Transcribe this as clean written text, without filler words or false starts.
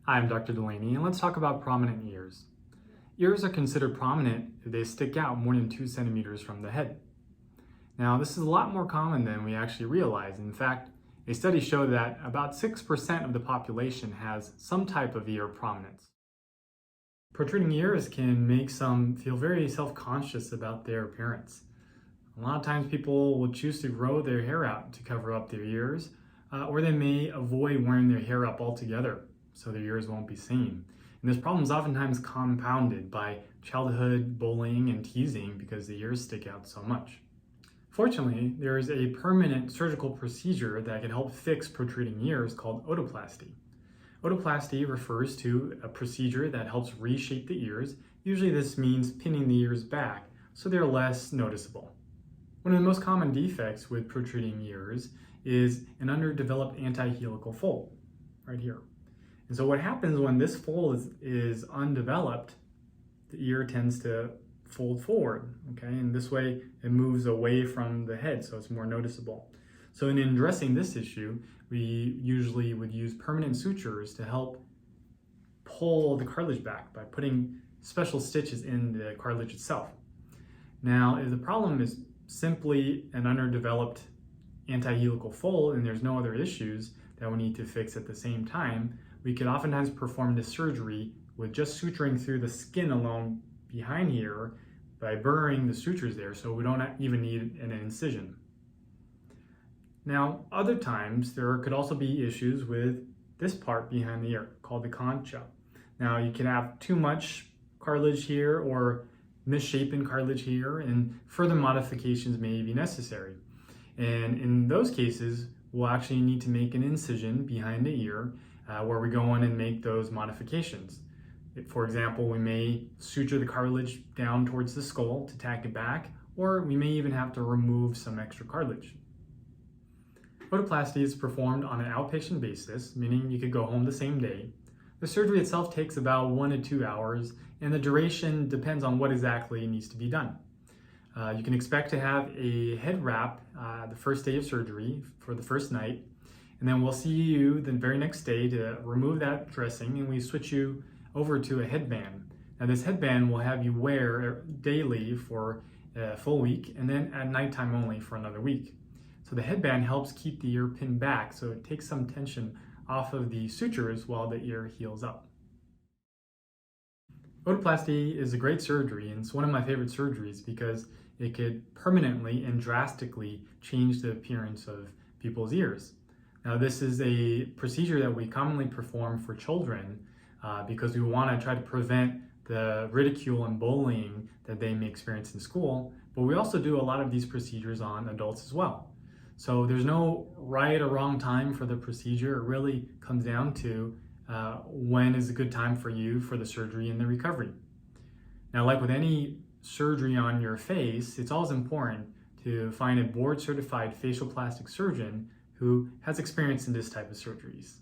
Hi, I'm Dr. Delaney, and let's talk about prominent ears. Ears are considered prominent if they stick out more than 2 centimeters from the head. Now, this is a lot more common than we actually realize. In fact, a study showed that about 6% of the population has some type of ear prominence. Protruding ears can make some feel very self-conscious about their appearance. A lot of times people will choose to grow their hair out to cover up their ears, or they may avoid wearing their hair up altogether so their ears won't be seen. And this problem is oftentimes compounded by childhood bullying and teasing because the ears stick out so much. Fortunately, there is a permanent surgical procedure that can help fix protruding ears called otoplasty. Otoplasty refers to a procedure that helps reshape the ears. Usually this means pinning the ears back so they're less noticeable. One of the most common defects with protruding ears is an underdeveloped antihelical fold, right here. And so what happens when this fold is undeveloped, the ear tends to fold forward, okay? And this way it moves away from the head, so it's more noticeable. So in addressing this issue, we usually would use permanent sutures to help pull the cartilage back by putting special stitches in the cartilage itself. Now, if the problem is simply an underdeveloped antihelical fold and there's no other issues that we need to fix at the same time, we could oftentimes perform this surgery with just suturing through the skin along behind here by burying the sutures there, so we don't even need an incision. Now, other times there could also be issues with this part behind the ear called the concha. Now, you can have too much cartilage here or misshapen cartilage here, and further modifications may be necessary. And in those cases, we'll actually need to make an incision behind the ear where we go in and make those modifications. For example, we may suture the cartilage down towards the skull to tack it back, or we may even have to remove some extra cartilage. Otoplasty is performed on an outpatient basis, meaning you could go home the same day. The surgery itself takes about 1 to 2 hours, and the duration depends on what exactly needs to be done. You can expect to have a head wrap the first day of surgery for the first night, and then we'll see you the very next day to remove that dressing, and we switch you over to a headband. Now this headband will have you wear daily for a full week, and then at nighttime only for another week. So the headband helps keep the ear pinned back, so it takes some tension off of the sutures while the ear heals up. Otoplasty is a great surgery, and it's one of my favorite surgeries because it could permanently and drastically change the appearance of people's ears. Now, this is a procedure that we commonly perform for children because we want to try to prevent the ridicule and bullying that they may experience in school, but we also do a lot of these procedures on adults as well. So there's no right or wrong time for the procedure. It really comes down to when is a good time for you for the surgery and the recovery. Now, like with any surgery on your face, it's always important to find a board-certified facial plastic surgeon who has experience in this type of surgeries.